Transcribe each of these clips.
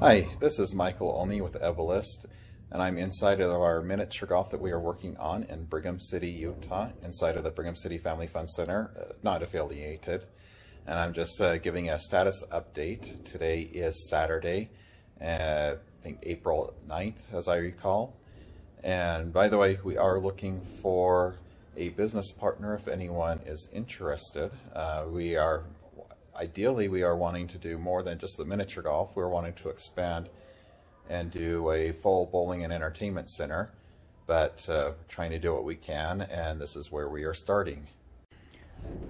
Hi, this is Michael Olney with Ebelleste, and I'm inside of our miniature golf that we are working on in Brigham City, Utah, inside of the Brigham City Family Fun Center, not affiliated. And I'm just giving a status update. Today is Saturday, I think April 9th, as I recall. And by the way, we are looking for a business partner if anyone is interested. Ideally, we are wanting to do more than just the miniature golf. We're wanting to expand and do a full bowling and entertainment center, but trying to do what we can, and this is where we are starting.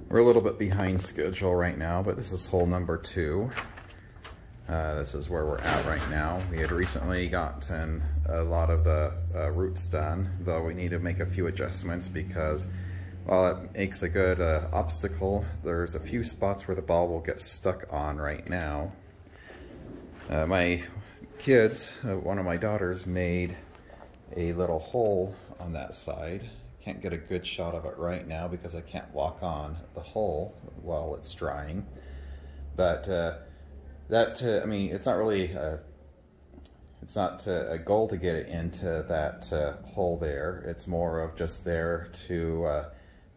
We're a little bit behind schedule right now, but this is hole number 2. This is where we're at right now. We had recently gotten a lot of the routes done, though we need to make a few adjustments because while it makes a good obstacle, there's a few spots where the ball will get stuck on right now. My kids, one of my daughters, made a little hole on that side. Can't get a good shot of it right now because I can't walk on the hole while it's drying. But I mean, it's not really it's not a goal to get it into that hole there. It's more of just there to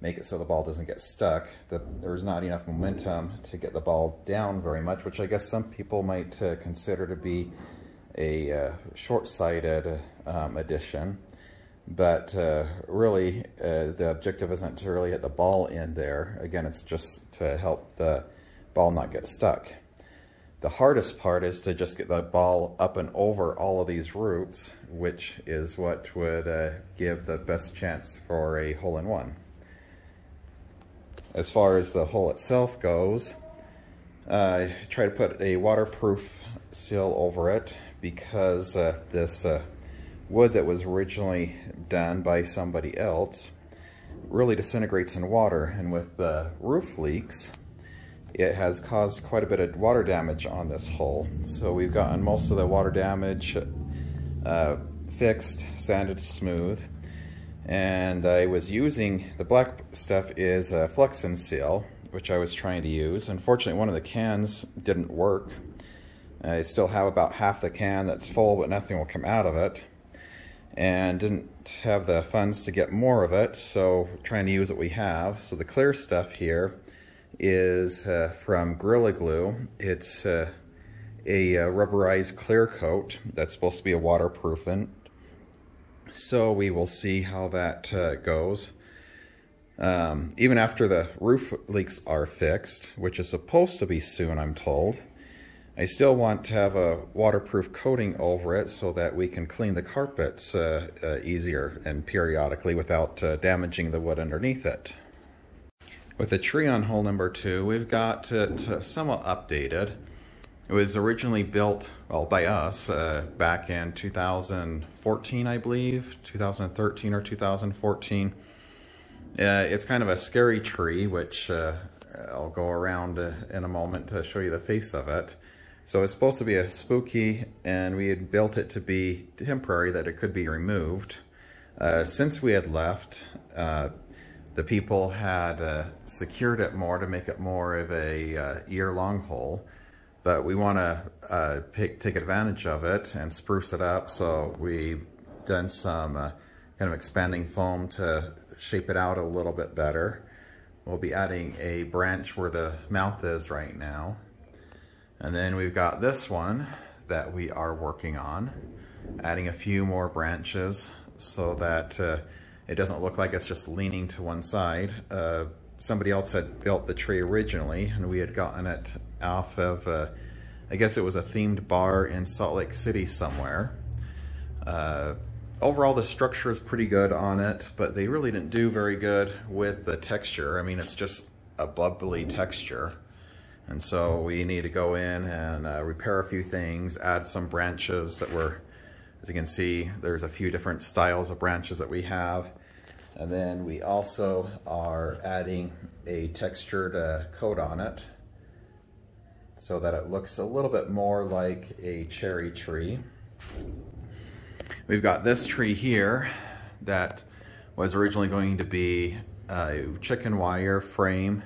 make it so the ball doesn't get stuck. There's not enough momentum to get the ball down very much, which I guess some people might consider to be a short-sighted addition. But really, the objective isn't to really hit the ball in there. Again, it's just to help the ball not get stuck. The hardest part is to just get the ball up and over all of these roots, which is what would give the best chance for a hole-in-one. As far as the hole itself goes, I try to put a waterproof seal over it because this wood that was originally done by somebody else really disintegrates in water, and with the roof leaks, it has caused quite a bit of water damage on this hole. So we've gotten most of the water damage fixed, sanded smooth. And I was using, the black stuff is a Flexin seal, which I was trying to use. Unfortunately, one of the cans didn't work. I still have about half the can that's full, but nothing will come out of it. And didn't have the funds to get more of it, so trying to use what we have. So the clear stuff here is from Gorilla Glue. It's a rubberized clear coat that's supposed to be a waterproofing. So we will see how that goes. Even after the roof leaks are fixed, which is supposed to be soon, I'm told, I still want to have a waterproof coating over it so that we can clean the carpets easier and periodically without damaging the wood underneath it. With the tree on hole number 2, we've got it somewhat updated. It was originally built, well, by us back in 2014, I believe, 2013 or 2014. It's kind of a scary tree, which I'll go around in a moment to show you the face of it. So it's supposed to be a spooky, and we had built it to be temporary, that it could be removed. Since we had left, the people had secured it more to make it more of a year-long hole. But we want to take advantage of it and spruce it up, so we've done some kind of expanding foam to shape it out a little bit better. We'll be adding a branch where the mouth is right now. And then we've got this one that we are working on, adding a few more branches so that it doesn't look like it's just leaning to one side. Somebody else had built the tree originally, and we had gotten it off of, I guess it was a themed bar in Salt Lake City somewhere. Overall, the structure is pretty good on it, but they really didn't do very good with the texture. I mean, it's just a bubbly texture. And so we need to go in and repair a few things, add some branches that were, as you can see, there's a few different styles of branches that we have. And then we also are adding a textured coat on it so that it looks a little bit more like a cherry tree. We've got this tree here that was originally going to be a chicken wire frame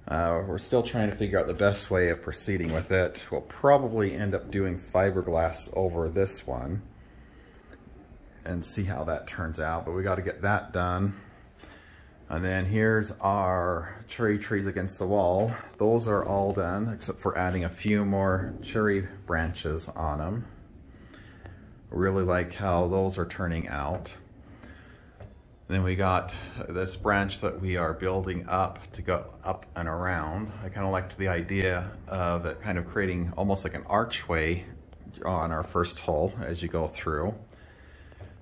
We're still trying to figure out the best way of proceeding with it. We'll probably end up doing fiberglass over this one and see how that turns out, but we got to get that done. And then here's our cherry trees against the wall. Those are all done except for adding a few more cherry branches on them. Really like how those are turning out. Then we got this branch that we are building up to go up and around. I kind of liked the idea of it kind of creating almost like an archway on our first hole as you go through.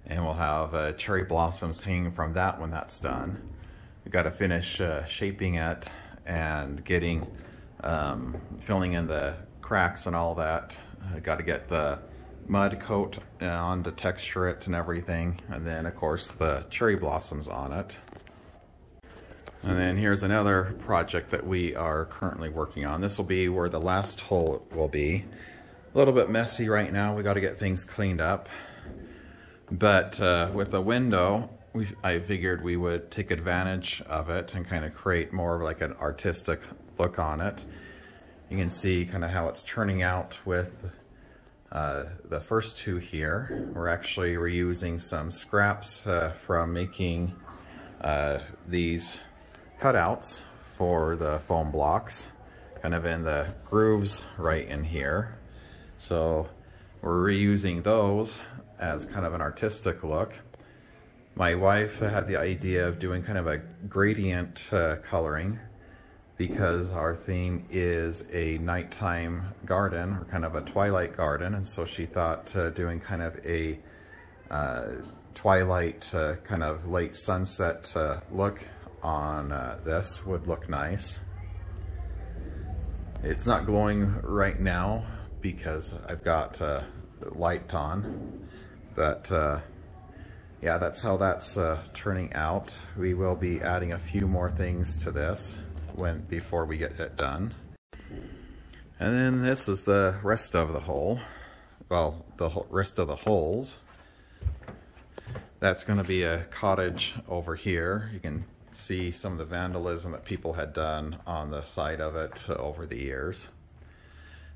And we'll have cherry blossoms hanging from that when that's done. We got to finish shaping it and getting, filling in the cracks and all that. Got to get the mud coat on to texture it and everything, and then of course the cherry blossoms on it. And then here's another project that we are currently working on. This will be where the last hole will be. A little bit messy right now. We got to get things cleaned up, but with the window I figured we would take advantage of it and kind of create more of like an artistic look on it. You can see kind of how it's turning out with the first two here. We're actually reusing some scraps from making these cutouts for the foam blocks, kind of in the grooves right in here. So we're reusing those as kind of an artistic look. My wife had the idea of doing kind of a gradient coloring, because our theme is a nighttime garden, or kind of a twilight garden, and so she thought doing kind of a twilight, kind of late sunset look on this would look nice. It's not glowing right now because I've got light on, but yeah, that's how that's turning out. We will be adding a few more things to this before we get it done. And then this is the rest of the hole. Well, the rest of the holes. That's going to be a cottage over here. You can see some of the vandalism that people had done on the side of it over the years.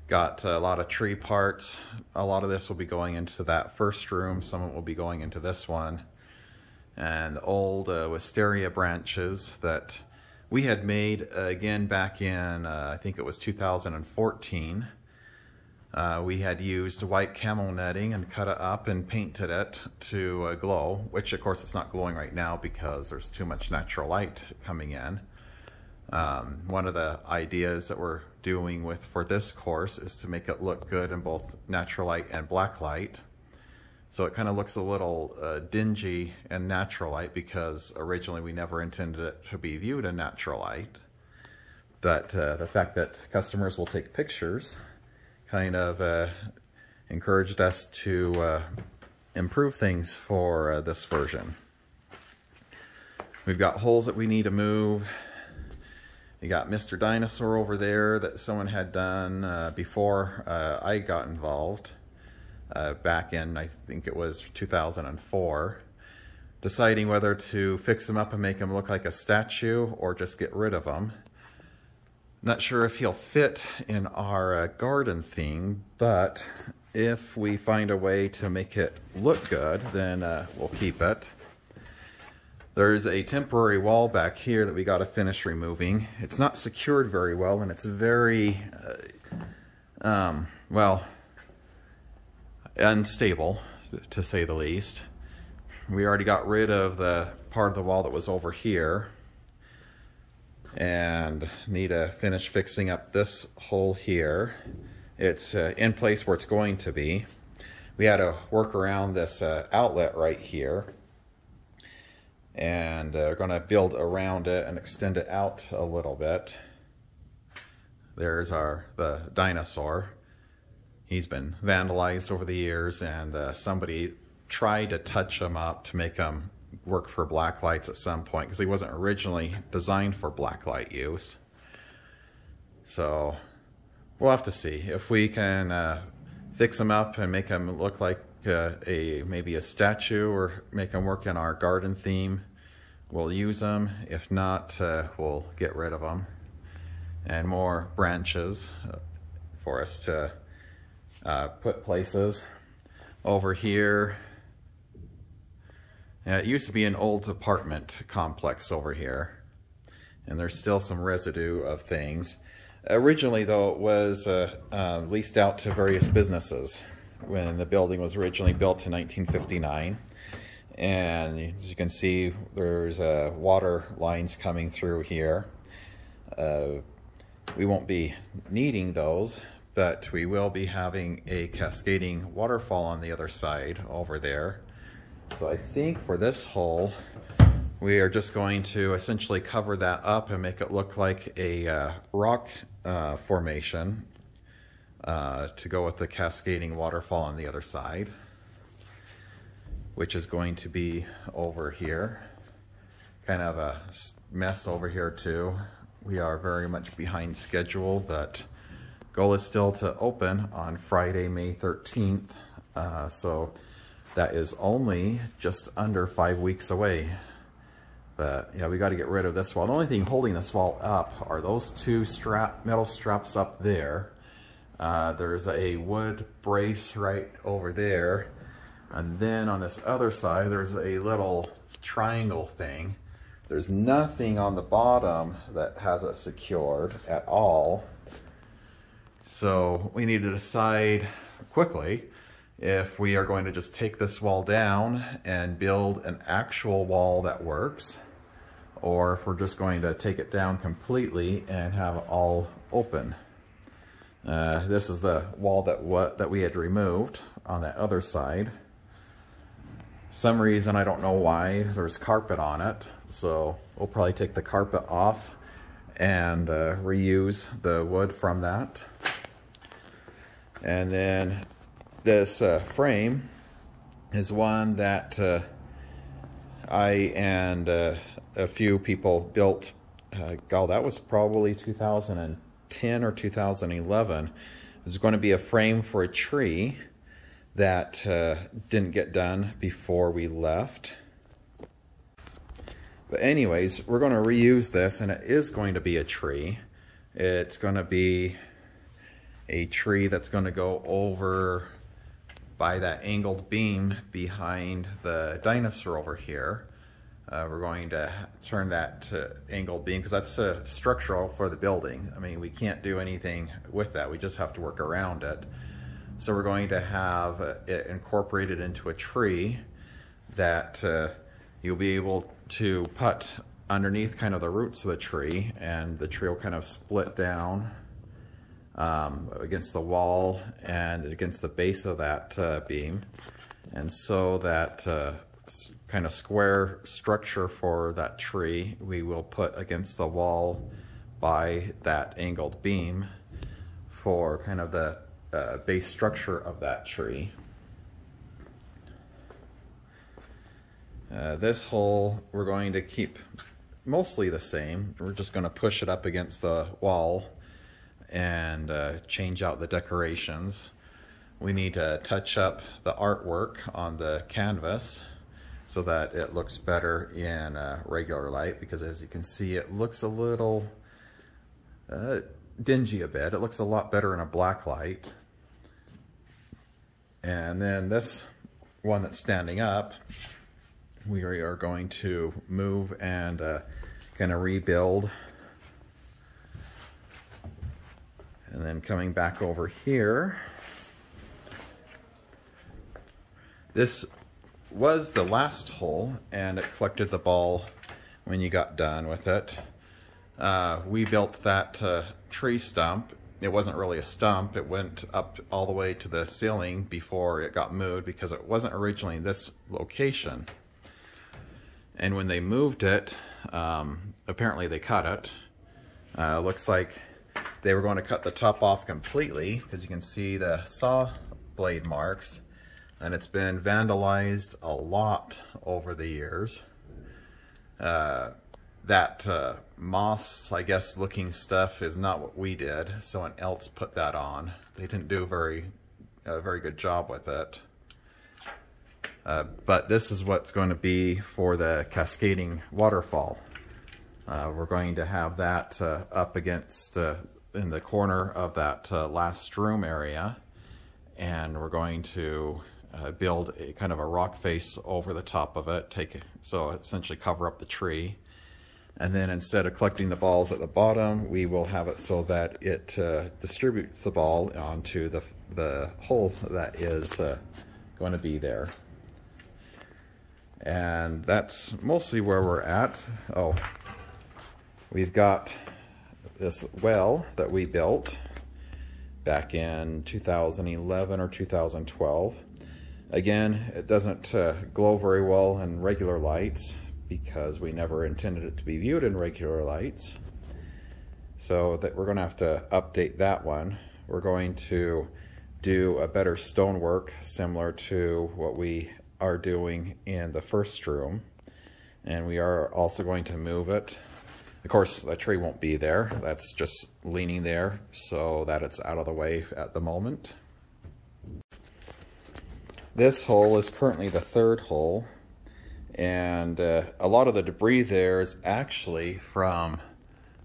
Got a lot of tree parts. A lot of this will be going into that first room. Some of it will be going into this one. And old wisteria branches that we had made again back in, I think it was 2014. We had used white camo netting and cut it up and painted it to glow, which of course it's not glowing right now because there's too much natural light coming in. One of the ideas that we're doing for this course is to make it look good in both natural light and black light. So it kind of looks a little dingy in natural light because originally we never intended it to be viewed in natural light. But the fact that customers will take pictures kind of encouraged us to improve things for this version. We've got holes that we need to move. You got Mr. Dinosaur over there that someone had done before I got involved. Back in, I think it was 2004, deciding whether to fix him up and make him look like a statue or just get rid of him. Not sure if he'll fit in our garden theme, but if we find a way to make it look good, then we'll keep it. There's a temporary wall back here that we got to finish removing. It's not secured very well, and it's very, well, unstable, to say the least. We already got rid of the part of the wall that was over here, and need to finish fixing up this hole here. It's in place where it's going to be. We had to work around this outlet right here, and we're going to build around it and extend it out a little bit. There's the dinosaur. He's been vandalized over the years, and somebody tried to touch him up to make him work for black lights at some point, because he wasn't originally designed for black light use. So we'll have to see if we can fix him up and make him look like maybe a statue, or make him work in our garden theme. We'll use them. If not, we'll get rid of them. and more branches for us to put places. Over here, it used to be an old apartment complex over here, and there's still some residue of things. Originally, though, it was leased out to various businesses when the building was originally built in 1959. And as you can see, there's water lines coming through here. We won't be needing those, but we will be having a cascading waterfall on the other side over there. So I think for this hole, we are just going to essentially cover that up and make it look like a rock formation to go with the cascading waterfall on the other side, which is going to be over here. Kind of a mess over here too. We are very much behind schedule, but goal is still to open on Friday, May 13th. So that is only just under 5 weeks away. But yeah, we got to get rid of this wall. The only thing holding this wall up are those two metal straps up there. There's a wood brace right over there. And then on this other side, there's a little triangle thing. There's nothing on the bottom that has it secured at all. So we need to decide quickly if we are going to just take this wall down and build an actual wall that works, or if we're just going to take it down completely and have it all open. This is the wall that we had removed on that other side. Some reason, I don't know why, there's carpet on it, so we'll probably take the carpet off and reuse the wood from that. And then this frame is one that I and a few people built. God, that was probably 2010 or 2011. It was going to be a frame for a tree that didn't get done before we left. But anyways, we're going to reuse this, and it is going to be a tree. It's going to be a tree that's going to go over by that angled beam behind the dinosaur over here. We're going to turn that angled beam, because that's structural for the building. I mean, we can't do anything with that. We just have to work around it. So we're going to have it incorporated into a tree that you'll be able to put underneath kind of the roots of the tree, and the tree will kind of split down against the wall and against the base of that beam. And so that kind of square structure for that tree we will put against the wall by that angled beam for kind of the base structure of that tree. This hole we're going to keep mostly the same. We're just going to push it up against the wall and change out the decorations. We need to touch up the artwork on the canvas so that it looks better in regular light, because as you can see, it looks a little dingy a bit. It looks a lot better in a black light. And then this one that's standing up, we are going to move and kind of rebuild. And then coming back over here, this was the last hole, and it collected the ball when you got done with it. We built that tree stump. It wasn't really a stump. It went up all the way to the ceiling before it got moved, because it wasn't originally in this location. And when they moved it, apparently they cut it. Looks like they were going to cut the top off completely, because you can see the saw blade marks, and it's been vandalized a lot over the years. That moss, I guess, looking stuff is not what we did. Someone else put that on. They didn't do a very good job with it. But this is what's going to be for the cascading waterfall. We're going to have that up against in the corner of that last room area, and we're going to build a kind of a rock face over the top of it, so essentially cover up the tree. And then instead of collecting the balls at the bottom, we will have it so that it distributes the ball onto the hole that is going to be there. And that's mostly where we're at. Oh, we've got this well that we built back in 2011 or 2012. Again, it doesn't glow very well in regular lights because we never intended it to be viewed in regular lights. So that we're going to have to update that one. We're going to do a better stonework similar to what we are doing in the first room, and we are also going to move it. Of course, the tree won't be there. That's just leaning there so that it's out of the way at the moment. This hole is currently the third hole, and a lot of the debris there is actually from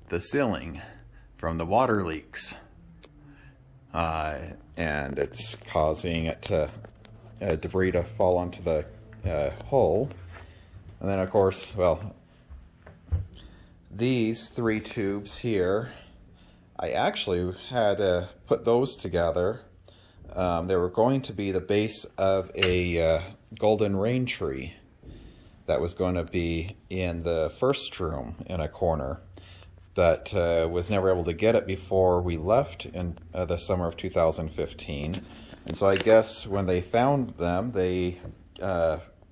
the ceiling, from the water leaks, and it's causing it to debris to fall onto the hole. And then of course, well, these three tubes here, I actually had to put those together. They were going to be the base of a golden rain tree that was going to be in the first room in a corner, but was never able to get it before we left in the summer of 2015. And so I guess when they found them, they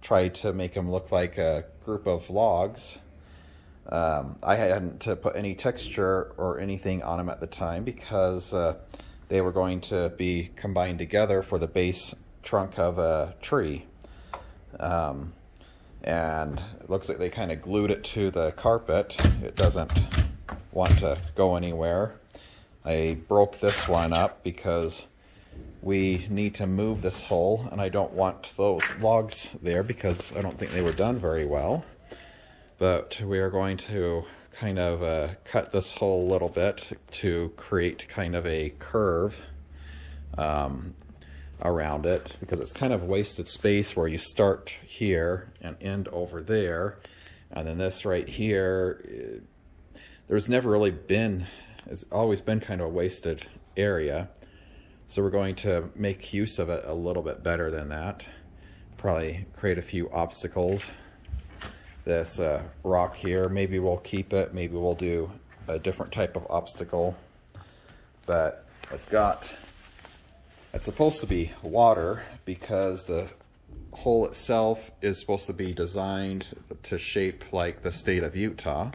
tried to make them look like a group of logs. I hadn't put any texture or anything on them at the time because they were going to be combined together for the base trunk of a tree. And it looks like they kind of glued it to the carpet. It doesn't want to go anywhere. I broke this one up because we need to move this hole, and I don't want those logs there because I don't think they were done very well. But we are going to kind of cut this hole a little bit to create kind of a curve around it, because it's kind of wasted space where you start here and end over there, and then this right here, there's never really been, it's always been kind of a wasted area. So we're going to make use of it a little bit better than that. Probably create a few obstacles. This rock here, maybe we'll keep it, maybe we'll do a different type of obstacle. But it's supposed to be water because the hole itself is supposed to be designed to shape like the state of Utah,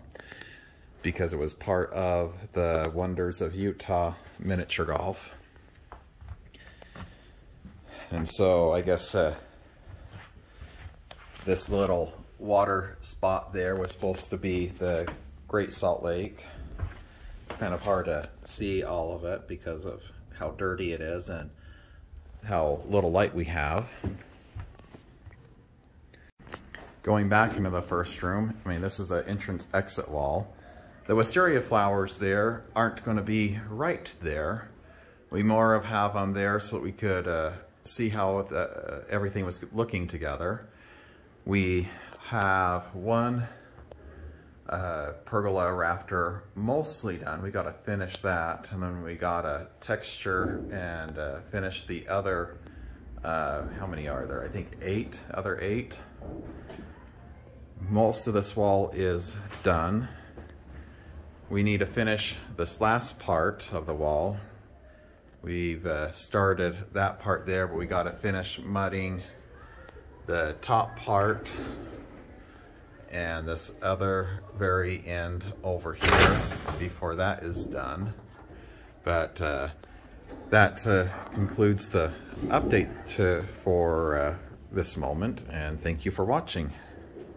because it was part of the Wonders of Utah miniature golf. And so I guess this little water spot there was supposed to be the Great Salt Lake. It's kind of hard to see all of it because of how dirty it is and how little light we have. Going back into the first room, I mean, this is the entrance exit wall. The wisteria flowers there aren't going to be right there. We more have them there so that we could see how everything was looking together. We have one pergola rafter mostly done. We got to finish that, and then we got to texture and finish the other, how many are there? I think 8, other 8. Most of this wall is done. We need to finish this last part of the wall. We've started that part there, but we got to finish mudding the top part and this other very end over here before that is done. But that concludes the update for this moment, and thank you for watching.